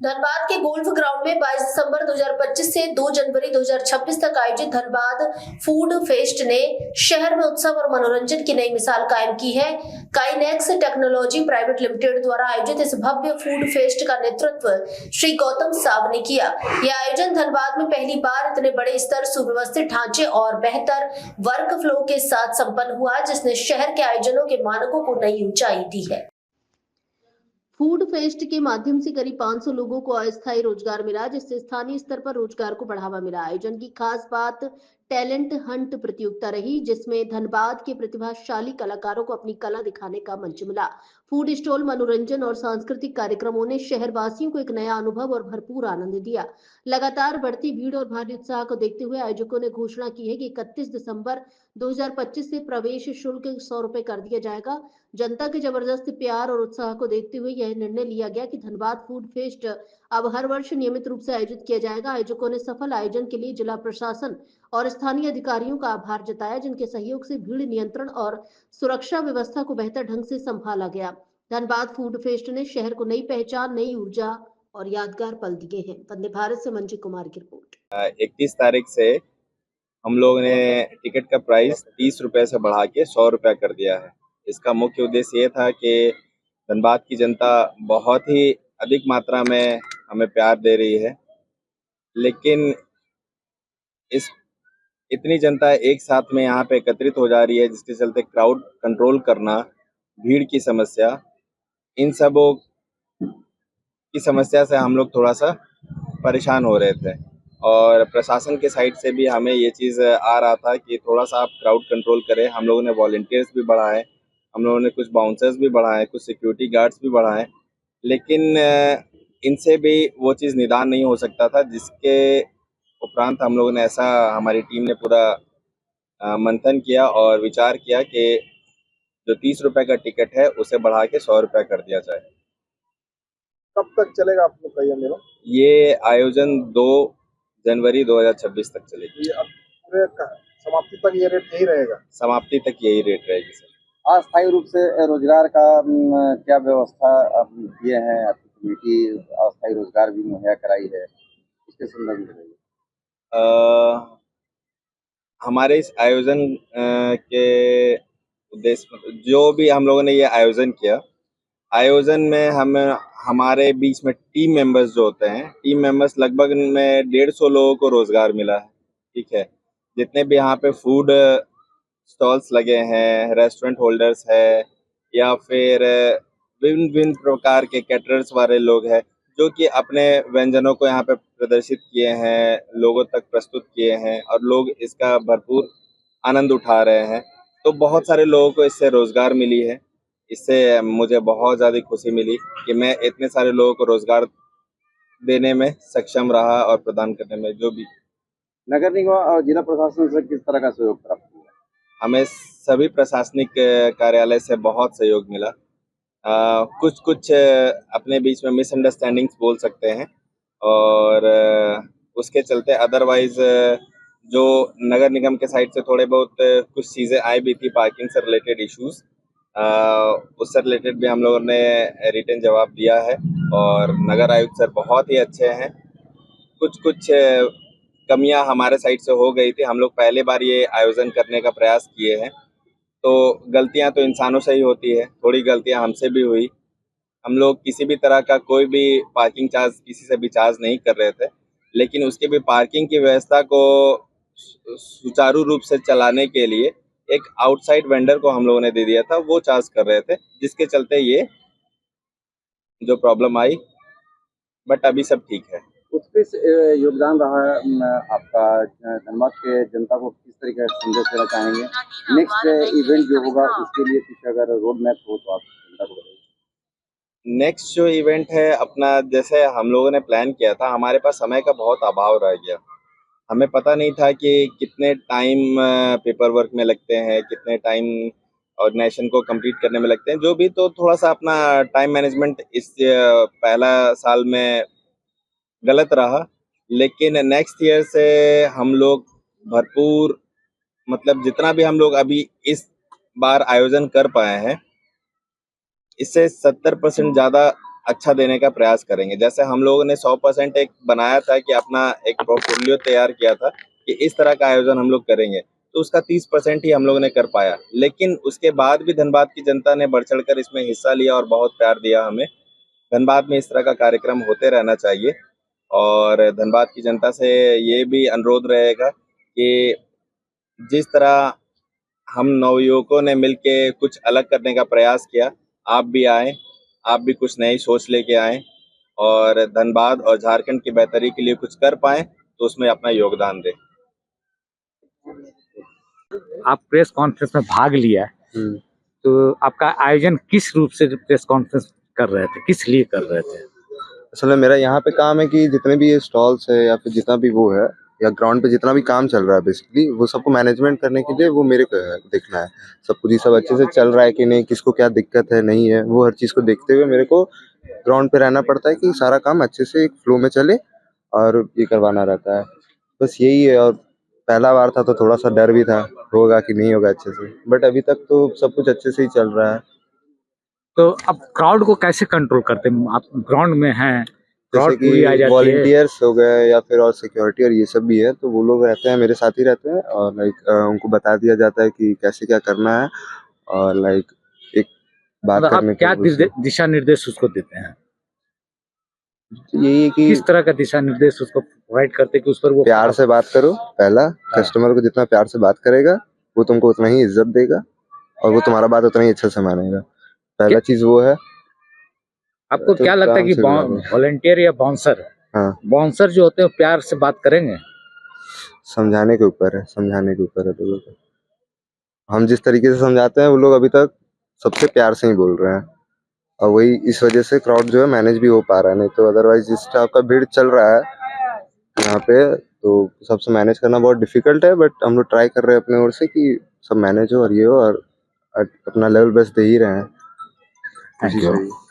धनबाद के golf ground में 22 दिसंबर 2025 से 2 जनवरी 2026 तक आयोजित धनबाद फूड फेस्ट ने शहर में उत्सव और मनोरंजन की नई मिसाल कायम की है। काइनेक्स टेक्नोलॉजी प्राइवेट लिमिटेड द्वारा आयोजित इस भव्य फूड फेस्ट का नेतृत्व श्री गौतम साव ने किया। यह आयोजन धनबाद में पहली बार इतने बड़े स्तर, सुव्यवस्थित ढांचे और बेहतर वर्क फ्लो के साथ संपन्न हुआ, जिसने शहर के आयोजनों के मानकों को नई ऊंचाई दी है। फूड फेस्ट के माध्यम से करीब 500 लोगों को अस्थायी रोजगार मिला, जिससे स्थानीय स्तर पर रोजगार को बढ़ावा मिला। आयोजन की खास बात टैलेंट हंट प्रतियोगिता रही, जिसमें धनबाद के प्रतिभाशाली कलाकारों को अपनी कला दिखाने का मंच मिला। फूड स्टॉल, मनोरंजन और सांस्कृतिक कार्यक्रमों ने शहरवासियों को एक नया अनुभव और भरपूर आनंद दिया। लगातार बढ़ती भीड़ और भारी उत्साह को देखते हुए आयोजकों ने घोषणा की है कि 31 दिसंबर 2025 से प्रवेश शुल्क 100 रुपए कर दिया जाएगा। जनता के जबरदस्त प्यार और उत्साह को देखते हुए यह निर्णय लिया गया कि धनबाद फूड फेस्ट अब हर वर्ष नियमित रूप से आयोजित किया जाएगा। आयोजकों ने सफल आयोजन के लिए जिला प्रशासन और स्थानीय अधिकारियों का आभार जताया, जिनके सहयोग से भीड़ नियंत्रण और सुरक्षा व्यवस्था को बेहतर ढंग से संभाला गया। धनबाद फूड फेस्ट ने शहर को नई पहचान, नई ऊर्जा और यादगार पल दिए हैं। वंदे भारत से मंजीत कुमार की रिपोर्ट। 31 तारीख से हम लोग ने टिकट का प्राइस 30 रुपए से बढ़ा के 100 रुपया कर दिया है। इसका मुख्य उद्देश्य ये था कि धनबाद की जनता बहुत ही अधिक मात्रा में हमें प्यार दे रही है, लेकिन इतनी जनता एक साथ में यहाँ पे एकत्रित हो जा रही है, जिसके चलते क्राउड कंट्रोल करना, भीड़ की समस्या, इन सबों की समस्या से हम लोग थोड़ा सा परेशान हो रहे थे। और प्रशासन के साइड से भी हमें ये चीज़ आ रहा था कि थोड़ा सा आप क्राउड कंट्रोल करें। हम लोगों ने वॉलंटियर्स भी बढ़ाए, हम लोगों ने कुछ बाउंसर्स भी बढ़ाए, कुछ सिक्योरिटी गार्ड्स भी बढ़ाए, लेकिन इनसे भी वो चीज़ निदान नहीं हो सकता था। जिसके उपरांत हम लोगों ने हमारी टीम ने पूरा मंथन किया और विचार किया कि जो 30 रुपए का टिकट है उसे बढ़ा के 100 रुपया कर दिया जाए। कब तक चलेगा आप लोग का ये मेला? ये आयोजन 2 जनवरी 2026 तक चलेगी। ये अब पूरे समाप्ति तक ये रेट यही रहेगा? समाप्ति तक यही रेट रहेगी सर। अस्थायी रूप से रोजगार का क्या व्यवस्था आप किए हैं? आपकी कमेटी अस्थायी रोजगार भी मुहैया कराई है, इसके संदर्भ में बताइए। हमारे इस आयोजन के उद्देश्य, जो भी हम लोगों ने ये आयोजन किया, आयोजन में हमारे बीच में टीम मेंबर्स जो होते हैं, टीम मेंबर्स लगभग में 150 लोगों को रोजगार मिला है। ठीक है, जितने भी यहाँ पे फूड स्टॉल्स लगे हैं, रेस्टोरेंट होल्डर्स है, या फिर विभिन्न प्रकार के कैटरर्स वाले लोग हैं, जो कि अपने व्यंजनों को यहाँ पे प्रदर्शित किए हैं, लोगों तक प्रस्तुत किए हैं और लोग इसका भरपूर आनंद उठा रहे हैं। तो बहुत सारे लोगों को इससे रोजगार मिली है। इससे मुझे बहुत ज़्यादा खुशी मिली कि मैं इतने सारे लोगों को रोजगार देने में सक्षम रहा और प्रदान करने में। जो भी नगर निगम और जिला प्रशासन से किस तरह का सहयोग प्राप्त हुआ? हमें सभी प्रशासनिक कार्यालय से बहुत सहयोग मिला। कुछ अपने बीच में मिसअंडरस्टैंडिंग्स बोल सकते हैं, और उसके चलते अदरवाइज जो नगर निगम के साइड से थोड़े बहुत कुछ चीज़ें आई भी थी, पार्किंग से रिलेटेड इश्यूज, उससे रिलेटेड भी हम लोगों ने रिटन जवाब दिया है। और नगर आयुक्त सर बहुत ही अच्छे हैं। कुछ कमियां हमारे साइड से हो गई थी। हम लोग पहले बार ये आयोजन करने का प्रयास किए हैं, तो गलतियां तो इंसानों से ही होती है, थोड़ी गलतियां हमसे भी हुई। हम लोग किसी भी तरह का कोई भी पार्किंग चार्ज किसी से भी चार्ज नहीं कर रहे थे, लेकिन उसके भी पार्किंग की व्यवस्था को सुचारू रूप से चलाने के लिए एक आउटसाइड वेंडर को हम लोगों ने दे दिया था, वो चार्ज कर रहे थे, जिसके चलते ये जो प्रॉब्लम आई। बट अभी सब ठीक है। उत्कृष्ट योगदान रहा है आपका। धनबाद के जनता को किस तरीके का संदेश देना चाहेंगे? नेक्स्ट इवेंट जो होगा उसके लिए कुछ अगर रोड मैप हो तो आप जनता को बताइए। नेक्स्ट जो इवेंट है अपना, जैसे हम लोगों ने प्लान किया था, हमारे पास समय का बहुत अभाव रह गया। हमें पता नहीं था कि कितने टाइम पेपर वर्क में लगते हैं, कितने टाइम ऑर्गेनाइजेशन को कंप्लीट करने में लगते हैं, जो भी। तो थोड़ा सा अपना टाइम मैनेजमेंट इस पहला साल में गलत रहा, लेकिन नेक्स्ट ईयर से हम लोग भरपूर, मतलब जितना भी हम लोग अभी इस बार आयोजन कर पाए हैं, इससे 70% ज़्यादा अच्छा देने का प्रयास करेंगे। जैसे हम लोगों ने 100% एक बनाया था कि अपना एक पोर्टफोलियो तैयार किया था कि इस तरह का आयोजन हम लोग करेंगे, तो उसका 30% ही हम लोगों ने कर पाया। लेकिन उसके बाद भी धनबाद की जनता ने बढ़ चढ़कर इसमें हिस्सा लिया और बहुत प्यार दिया हमें। धनबाद में इस तरह का कार्यक्रम होते रहना चाहिए और धनबाद की जनता से ये भी अनुरोध रहेगा कि जिस तरह हम नवयुवकों ने मिलके कुछ अलग करने का प्रयास किया, आप भी आएँ, आप भी कुछ नई सोच लेके आएँ और धनबाद और झारखंड की बेहतरी के लिए कुछ कर पाएँ, तो उसमें अपना योगदान दें। आप प्रेस कॉन्फ्रेंस में भाग लिया, तो आपका आयोजन किस रूप से प्रेस कॉन्फ्रेंस कर रहे थे, किस लिए कर रहे थे? असल में मेरा यहाँ पे काम है कि जितने भी ये स्टॉल्स है या फिर जितना भी वो है या ग्राउंड पे जितना भी काम चल रहा है बेसिकली वो सबको मैनेजमेंट करने के लिए वो मेरे को है देखना है सब कुछ, ये सब अच्छे से चल रहा है कि नहीं, किसको क्या दिक्कत है नहीं है, वो हर चीज़ को देखते हुए मेरे को ग्राउंड पे रहना पड़ता है कि सारा काम अच्छे से एक फ्लो में चले और ये करवाना रहता है। बस यही है। और पहला बार था तो थोड़ा सा डर भी था, होगा कि नहीं होगा अच्छे से, बट अभी तक तो सब कुछ अच्छे से ही चल रहा है। तो अब क्राउड को कैसे कंट्रोल करते हैं? आप ग्राउंड में हैं, जैसे क्राउड पूरी आ कि जाती है, वॉलंटियर्स हो गए या फिर और सिक्योरिटी और ये सब भी है, तो वो लोग रहते हैं मेरे साथ ही रहते हैं और लाइक उनको बता दिया जाता है कि कैसे क्या करना है और लाइक एक बात मतलब आप करने क्या के दिशा निर्देश उसको देते हैं? यही है कि किस तरह का दिशा निर्देश उसको प्रोवाइड करते हैं कि उस पर वो प्यार से बात करो। पहला, कस्टमर को जितना प्यार से बात करेगा वो तुमको उतना ही इज्जत देगा और वो तुम्हारा बात उतना ही अच्छे से मानेगा। पहला चीज वो है। आपको तो क्या लगता है कि काम से वॉलंटियर या बाउंसर, हाँ, बाउंसर जो होते हैं वो प्यार से बात करेंगे? समझाने के ऊपर है, समझाने के ऊपर है लोगों को। हम जिस तरीके से समझाते हैं वो लोग अभी तक सबसे प्यार से ही बोल रहे हैं और वही इस वजह से क्राउड जो है मैनेज भी हो पा रहा है, नहीं तो अदरवाइज जिस टाइप का भीड़ चल रहा है यहाँ पे तो सबसे मैनेज करना बहुत डिफिकल्ट है। बट हम लोग ट्राई कर रहे हैं अपने ओर से कि सब मैनेज हो और ये हो और अपना लेवल बेस्ट दे ही रहे हैं। Thank you.